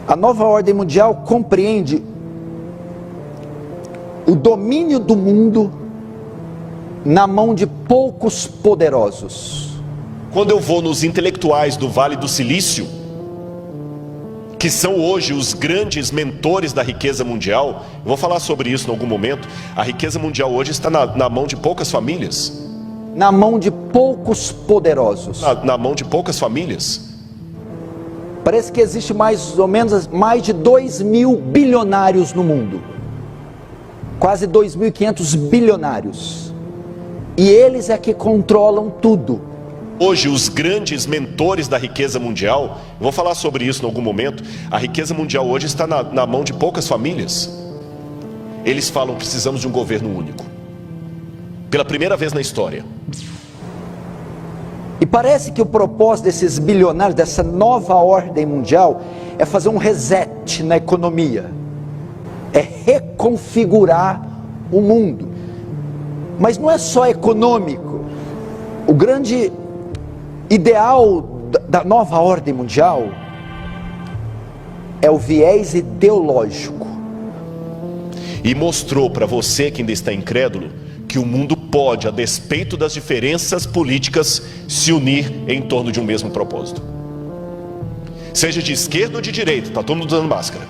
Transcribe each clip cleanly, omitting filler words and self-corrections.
A nova ordem mundial compreende o domínio do mundo na mão de poucos poderosos. Quando eu vou nos intelectuais do Vale do Silício, que são hoje os grandes mentores da riqueza mundial, eu vou falar sobre isso em algum momento. A riqueza mundial hoje está na mão de poucas famílias. Na mão de poucos poderosos. Na mão de poucas famílias. Parece que existe mais ou menos mais de 2.000 bilionários no mundo. Quase 2.500 bilionários. E eles é que controlam tudo. Hoje os grandes mentores da riqueza mundial, eu vou falar sobre isso em algum momento. A riqueza mundial hoje está na mão de poucas famílias. Eles falam: precisamos de um governo único. Pela primeira vez na história. E parece que o propósito desses bilionários, dessa nova ordem mundial, é fazer um reset na economia. É reconfigurar o mundo. Mas não é só econômico. O grande ideal da nova ordem mundial é o viés ideológico. E mostrou para você que ainda está incrédulo que o mundo pode, a despeito das diferenças políticas, se unir em torno de um mesmo propósito. Seja de esquerda ou de direita, está todo mundo usando máscara.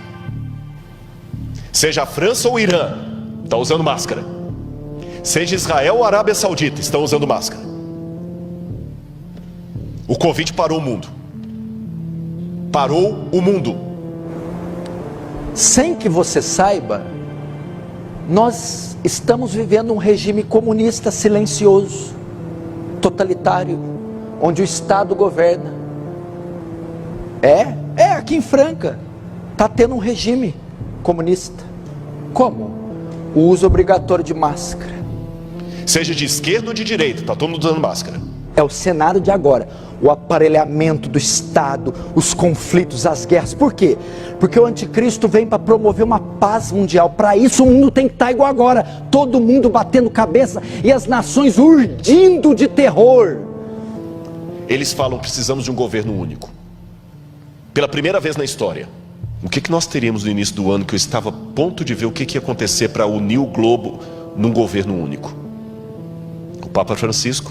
Seja a França ou o Irã, está usando máscara. Seja Israel ou Arábia Saudita, estão usando máscara. O Covid parou o mundo. Parou o mundo. Sem que você saiba, nós estamos vivendo um regime comunista silencioso, totalitário, onde o Estado governa. Aqui em Franca está tendo um regime comunista. Como? O uso obrigatório de máscara. Seja de esquerda ou de direita, está todo mundo usando máscara. É o cenário de agora, o aparelhamento do Estado, os conflitos, as guerras. Por quê? Porque o anticristo vem para promover uma paz mundial. Para isso o mundo tem que estar igual agora, todo mundo batendo cabeça e as nações urdindo de terror. Eles falam: precisamos de um governo único. Pela primeira vez na história. O que nós teríamos no início do ano, que eu estava a ponto de ver o que ia acontecer para unir o globo num governo único? O Papa Francisco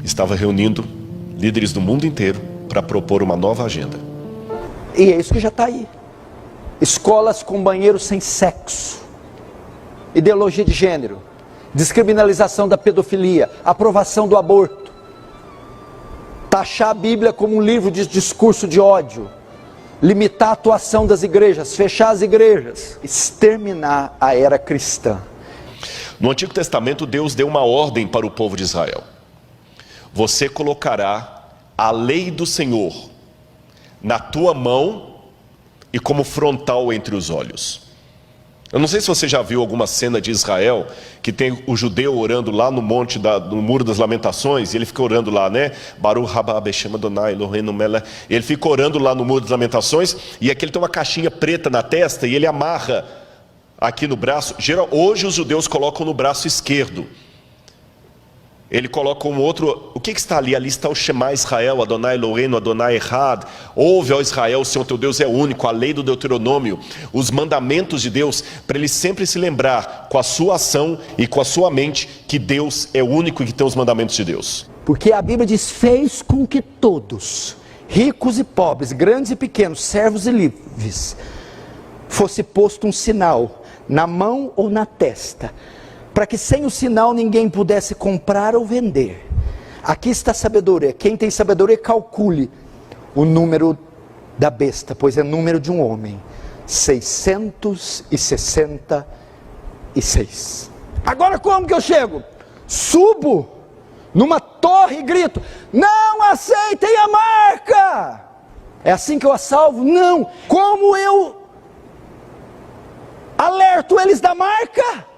estava reunindo líderes do mundo inteiro para propor uma nova agenda. E é isso que já está aí. Escolas com banheiros sem sexo, ideologia de gênero, descriminalização da pedofilia, aprovação do aborto, taxar a Bíblia como um livro de discurso de ódio, limitar a atuação das igrejas, fechar as igrejas, exterminar a era cristã. No Antigo Testamento, Deus deu uma ordem para o povo de Israel: você colocará a lei do Senhor na tua mão e como frontal entre os olhos. Eu não sei se você já viu alguma cena de Israel, que tem o judeu orando lá no monte, no Muro das Lamentações, e ele fica orando lá, né? Baruch haba Beshem Adonai Eloheinu melech. Ele fica orando lá no Muro das Lamentações, e aqui ele tem uma caixinha preta na testa, e ele amarra aqui no braço. Hoje os judeus colocam no braço esquerdo. Ele coloca um outro. O que está ali? Ali está o Shema Israel, Adonai Eloheinu, Adonai Echad. Ouve, ó Israel, o Senhor teu Deus é único. A lei do Deuteronômio, os mandamentos de Deus, para ele sempre se lembrar com a sua ação e com a sua mente que Deus é único e que tem os mandamentos de Deus. Porque a Bíblia diz: fez com que todos, ricos e pobres, grandes e pequenos, servos e livres, fosse posto um sinal na mão ou na testa, para que sem o sinal ninguém pudesse comprar ou vender. Aqui está a sabedoria. Quem tem sabedoria, calcule o número da besta, pois é número de um homem: 666. Agora como que eu chego? Subo numa torre e grito: não aceitem a marca! É assim que eu a salvo? Não. Como eu alerto eles da marca?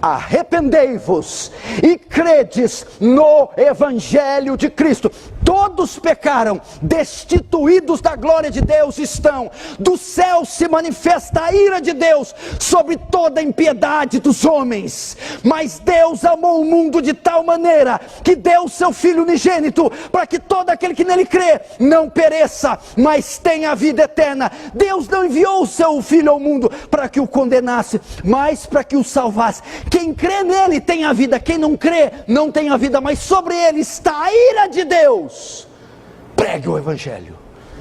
Arrependei-vos e credes no Evangelho de Cristo. todos pecaram, destituídos da glória de Deus estão. Do céu se manifesta a ira de Deus sobre toda a impiedade dos homens. Mas Deus amou o mundo de tal maneira que deu o seu Filho unigênito, para que todo aquele que nele crê não pereça, mas tenha a vida eterna. Deus não enviou o seu Filho ao mundo para que o condenasse, mas para que o salvasse. Quem crê nele tem a vida, quem não crê não tem a vida, mas sobre ele está a ira de Deus. Pregue o Evangelho.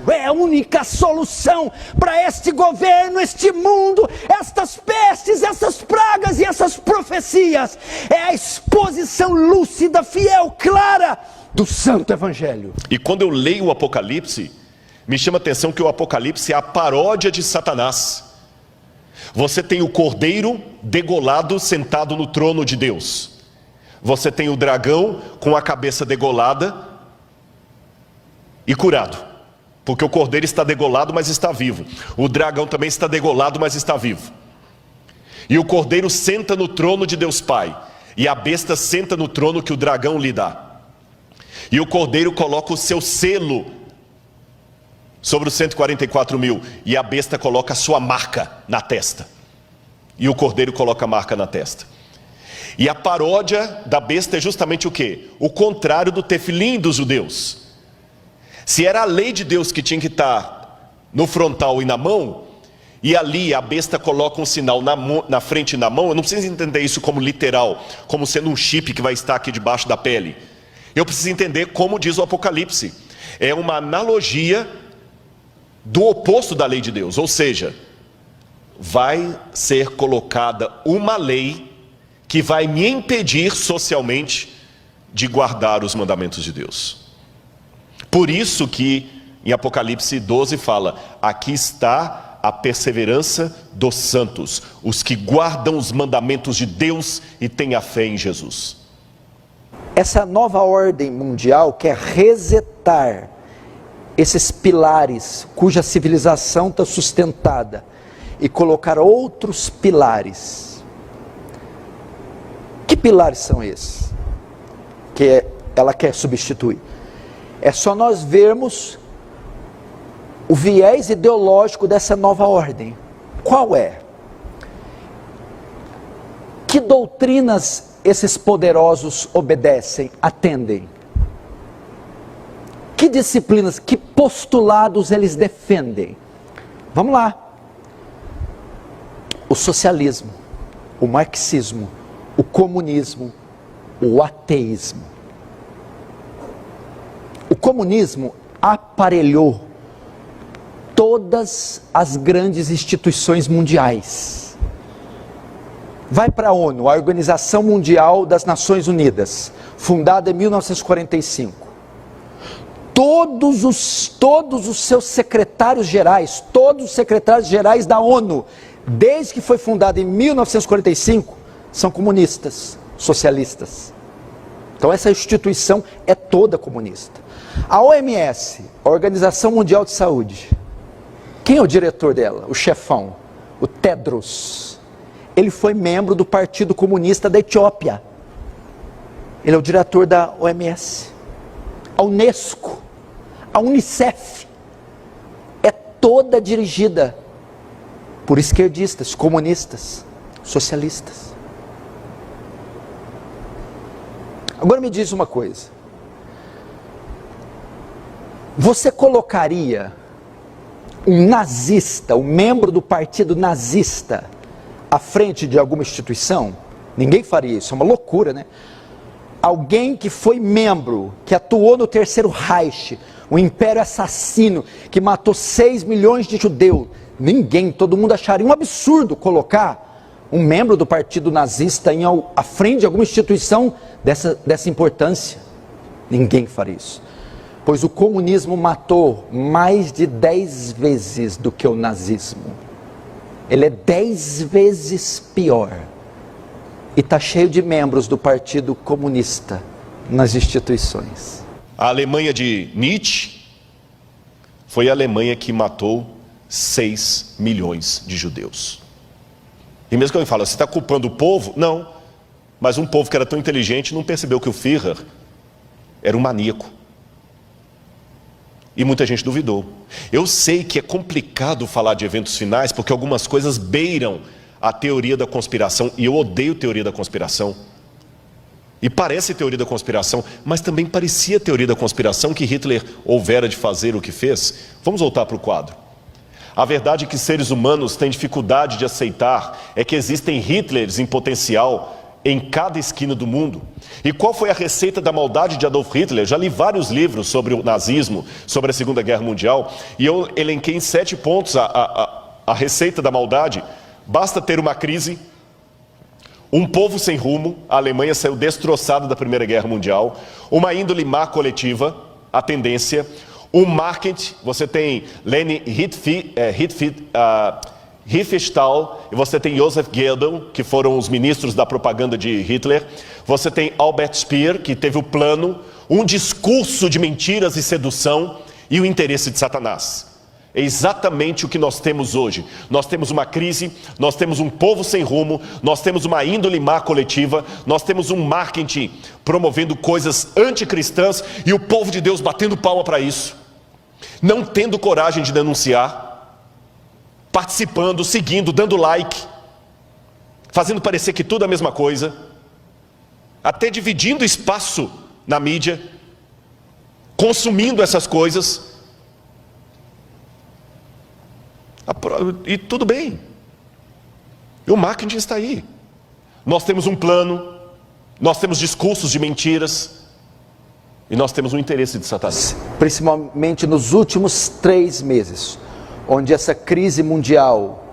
É a única solução para este governo, este mundo, estas pestes, essas pragas e essas profecias. É a exposição lúcida, fiel, clara do Santo Evangelho. E quando eu leio o Apocalipse, me chama a atenção que o Apocalipse é a paródia de Satanás. Você tem o cordeiro degolado sentado no trono de Deus. Você tem o dragão com a cabeça degolada e curado, porque o cordeiro está degolado, mas está vivo. O dragão também está degolado, mas está vivo. E o cordeiro senta no trono de Deus Pai, e a besta senta no trono que o dragão lhe dá. E o cordeiro coloca o seu selo sobre os 144 mil, e a besta coloca a sua marca na testa. E o cordeiro coloca a marca na testa. E a paródia da besta é justamente o quê? O contrário do tefilim dos judeus. Se era a lei de Deus que tinha que estar no frontal e na mão, e ali a besta coloca um sinal na frente e na mão, eu não preciso entender isso como literal, como sendo um chip que vai estar aqui debaixo da pele. Eu preciso entender como diz o Apocalipse. É uma analogia do oposto da lei de Deus, ou seja, vai ser colocada uma lei que vai me impedir socialmente de guardar os mandamentos de Deus. Por isso que em Apocalipse 12 fala: aqui está a perseverança dos santos, os que guardam os mandamentos de Deus e têm a fé em Jesus. Essa nova ordem mundial quer resetar esses pilares cuja civilização está sustentada e colocar outros pilares. Que pilares são esses que ela quer substituir? É só nós vermos o viés ideológico dessa nova ordem. Qual é? Que doutrinas esses poderosos obedecem, atendem? Que disciplinas, que postulados eles defendem? Vamos lá. O socialismo, o marxismo, o comunismo, o ateísmo. O comunismo aparelhou todas as grandes instituições mundiais. Vai para a ONU, a Organização Mundial das Nações Unidas, fundada em 1945. Todos os seus secretários gerais, todos os secretários gerais da ONU, desde que foi fundada em 1945, são comunistas, socialistas. Então essa instituição é toda comunista. A OMS, a Organização Mundial de Saúde, quem é o diretor dela? O chefão, o Tedros. Ele foi membro do Partido Comunista da Etiópia. Ele é o diretor da OMS. A Unesco, a Unicef, é toda dirigida por esquerdistas, comunistas, socialistas. Agora me diz uma coisa. Você colocaria um nazista, um membro do partido nazista, à frente de alguma instituição? Ninguém faria isso, é uma loucura, né? Alguém que foi membro, que atuou no Terceiro Reich, um império assassino, que matou 6 milhões de judeus. Ninguém, todo mundo acharia um absurdo colocar um membro do partido nazista à frente de alguma instituição dessa importância. Ninguém faria isso. Pois o comunismo matou mais de 10 vezes do que o nazismo. Ele é 10 vezes pior. E está cheio de membros do Partido Comunista nas instituições. A Alemanha de Nietzsche foi a Alemanha que matou 6 milhões de judeus. E mesmo que alguém fala, você está culpando o povo? Não. Mas um povo que era tão inteligente não percebeu que o Führer era um maníaco. E muita gente duvidou. Eu sei que é complicado falar de eventos finais, porque algumas coisas beiram a teoria da conspiração, e eu odeio teoria da conspiração. E parece teoria da conspiração, mas também parecia teoria da conspiração que Hitler houvera de fazer o que fez. Vamos voltar para o quadro. A verdade que seres humanos têm dificuldade de aceitar é que existem Hitlers em potencial em cada esquina do mundo. E qual foi a receita da maldade de Adolf Hitler? Já li vários livros sobre o nazismo, sobre a Segunda Guerra Mundial, e eu elenquei em 7 pontos a receita da maldade. Basta ter uma crise, um povo sem rumo, a Alemanha saiu destroçada da Primeira Guerra Mundial, uma índole má coletiva, a tendência, um marketing, você tem Leni Riefenstahl, e você tem Joseph Goebbels, que foram os ministros da propaganda de Hitler. Você tem Albert Speer, que teve o plano, um discurso de mentiras e sedução e o interesse de Satanás. É exatamente o que nós temos hoje. Nós temos uma crise, nós temos um povo sem rumo, nós temos uma índole má coletiva, nós temos um marketing promovendo coisas anticristãs e o povo de Deus batendo palma para isso, não tendo coragem de denunciar, participando, seguindo, dando like, fazendo parecer que tudo é a mesma coisa, até dividindo espaço na mídia, consumindo essas coisas. E tudo bem. E o marketing está aí. Nós temos um plano, nós temos discursos de mentiras, e nós temos um interesse de Satanás. Principalmente nos últimos 3 meses, onde essa crise mundial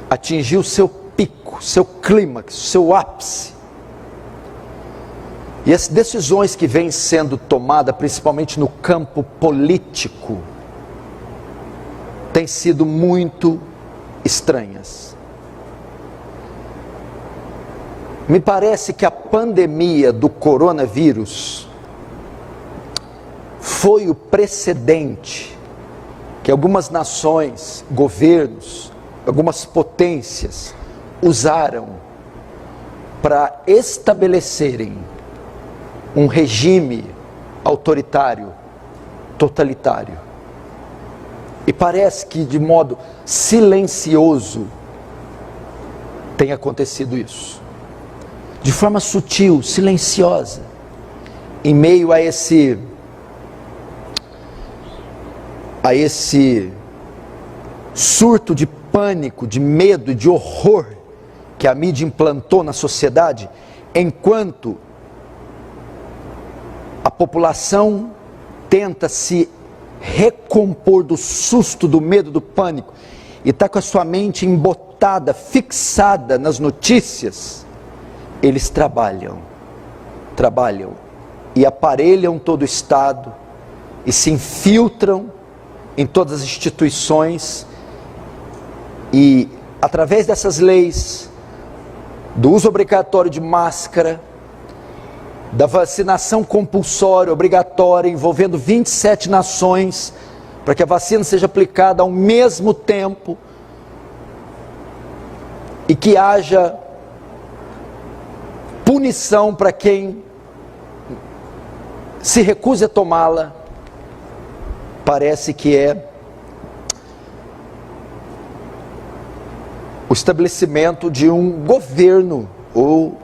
atingiu seu pico, seu clímax, seu ápice. E as decisões que vêm sendo tomadas, principalmente no campo político, têm sido muito estranhas. Me parece que a pandemia do coronavírus foi o precedente que algumas nações, governos, algumas potências usaram para estabelecerem um regime autoritário, totalitário. E parece que de modo silencioso tem acontecido isso. De forma sutil, silenciosa, em meio a esse surto de pânico, de medo e de horror que a mídia implantou na sociedade, enquanto a população tenta se recompor do susto, do medo, do pânico, e está com a sua mente embotada, fixada nas notícias, eles trabalham e aparelham todo o Estado e se infiltram em todas as instituições, e através dessas leis, do uso obrigatório de máscara, da vacinação compulsória, obrigatória, envolvendo 27 nações, para que a vacina seja aplicada ao mesmo tempo, e que haja punição para quem se recuse a tomá-la. Parece que é o estabelecimento de um governo ou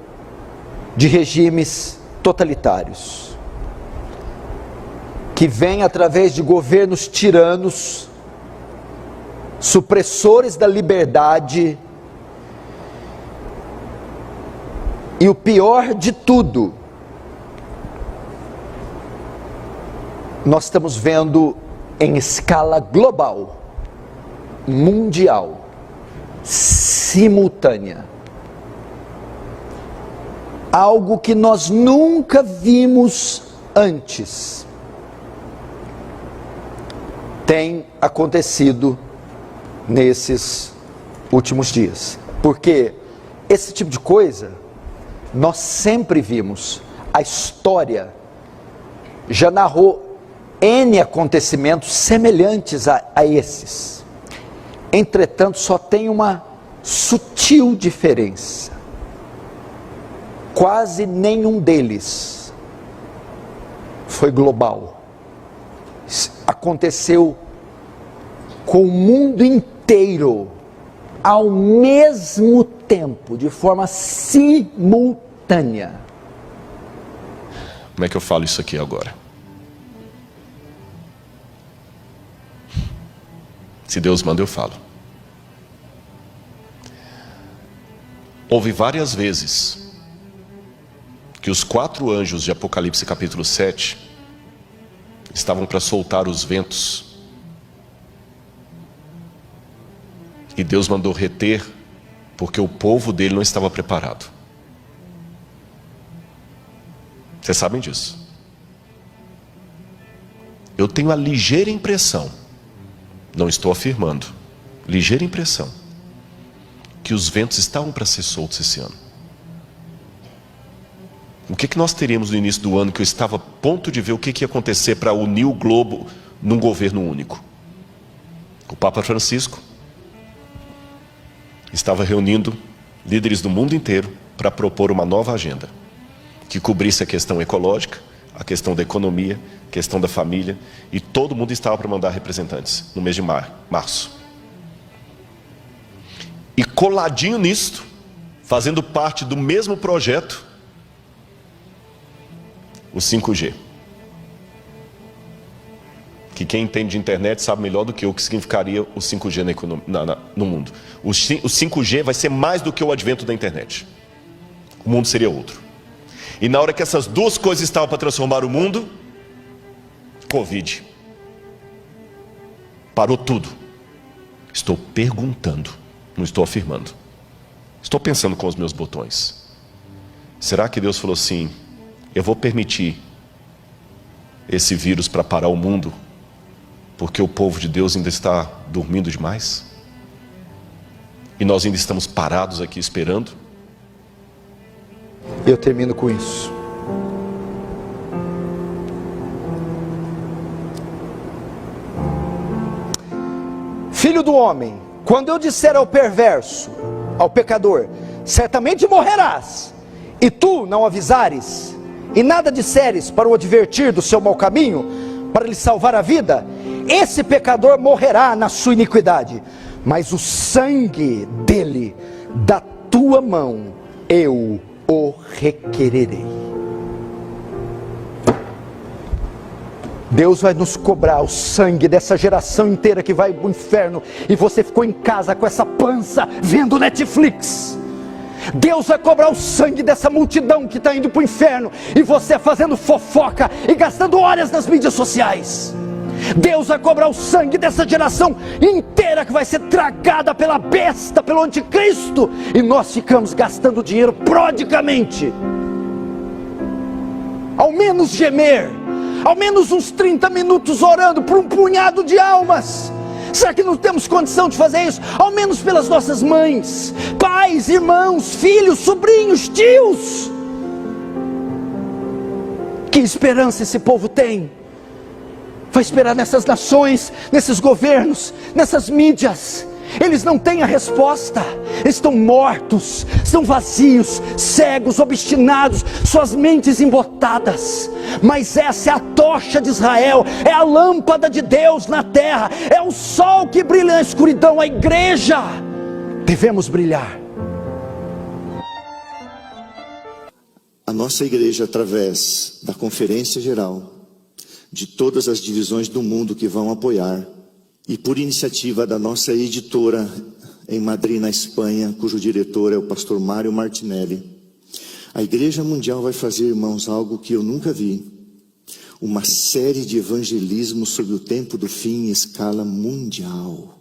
de regimes totalitários, que vem através de governos tiranos, supressores da liberdade, e o pior de tudo, nós estamos vendo em escala global, mundial, simultânea, algo que nós nunca vimos antes, tem acontecido nesses últimos dias. Porque esse tipo de coisa nós sempre vimos. A história já narrou N acontecimentos semelhantes a esses. Entretanto, só tem uma sutil diferença. Quase nenhum deles foi global. aconteceu com o mundo inteiro, ao mesmo tempo, de forma simultânea. Como é que eu falo isso aqui agora? Se Deus manda, eu falo. Houve várias vezes que os 4 anjos de Apocalipse capítulo 7 estavam para soltar os ventos. E Deus mandou reter, porque o povo dele não estava preparado. Vocês sabem disso. Eu tenho a ligeira impressão, não estou afirmando, ligeira impressão, que os ventos estavam para ser soltos esse ano. O que nós teríamos no início do ano, que eu estava a ponto de ver o que ia acontecer para unir o globo num governo único? O Papa Francisco estava reunindo líderes do mundo inteiro para propor uma nova agenda que cobrisse a questão ecológica, a questão da economia, a questão da família, e todo mundo estava para mandar representantes no mês de março. E coladinho nisto, fazendo parte do mesmo projeto, o 5G. Que quem entende de internet sabe melhor do que eu o que significaria o 5G no mundo. O 5G vai ser mais do que o advento da internet. O mundo seria outro. E na hora que essas duas coisas estavam para transformar o mundo, Covid. Parou tudo. Estou perguntando, não estou afirmando. Estou pensando com os meus botões. Será que Deus falou assim: eu vou permitir esse vírus para parar o mundo, porque o povo de Deus ainda está dormindo demais? E nós ainda estamos parados aqui esperando? Eu termino com isso. Filho do homem, quando eu disser ao perverso, ao pecador, certamente morrerás, e tu não avisares, e nada disseres para o advertir do seu mau caminho, para lhe salvar a vida, esse pecador morrerá na sua iniquidade, mas o sangue dele, da tua mão, eu o requererei. Deus vai nos cobrar o sangue dessa geração inteira que vai para o inferno, e você ficou em casa com essa pança vendo Netflix. Deus vai cobrar o sangue dessa multidão que está indo para o inferno, e você fazendo fofoca e gastando horas nas mídias sociais. Deus vai cobrar o sangue dessa geração inteira que vai ser tragada pela besta, pelo anticristo, e nós ficamos gastando dinheiro prodigamente. Ao menos gemer, ao menos uns 30 minutos orando por um punhado de almas. Será que não temos condição de fazer isso? Ao menos pelas nossas mães, pais, irmãos, filhos, sobrinhos, tios. Que esperança esse povo tem? Vai esperar nessas nações, nesses governos, nessas mídias. Eles não têm a resposta. Eles estão mortos, estão vazios, cegos, obstinados, suas mentes embotadas. Mas essa é a tocha de Israel, é a lâmpada de Deus na terra, é o sol que brilha na escuridão. A igreja, devemos brilhar. A nossa igreja, através da Conferência Geral, de todas as divisões do mundo que vão apoiar, e por iniciativa da nossa editora em Madrid, na Espanha, cujo diretor é o pastor Mário Martinelli, a Igreja Mundial vai fazer, irmãos, algo que eu nunca vi: uma série de evangelismo sobre o tempo do fim em escala mundial.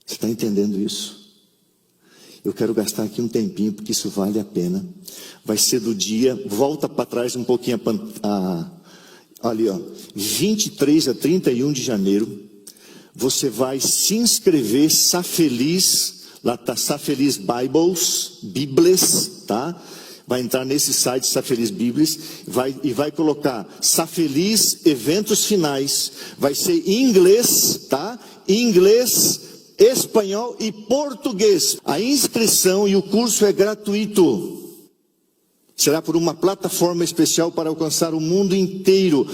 Você está entendendo isso? Eu quero gastar aqui um tempinho, porque isso vale a pena. Vai ser do dia, volta para trás um pouquinho ali, 23 a 31 de janeiro, você vai se inscrever, Safeliz, lá está Safeliz Bíblias, tá? Vai entrar nesse site Safeliz Bíblias, vai colocar Safeliz Eventos Finais, vai ser em inglês, tá? Inglês, espanhol e português. A inscrição e o curso é gratuito. Será por uma plataforma especial para alcançar o mundo inteiro.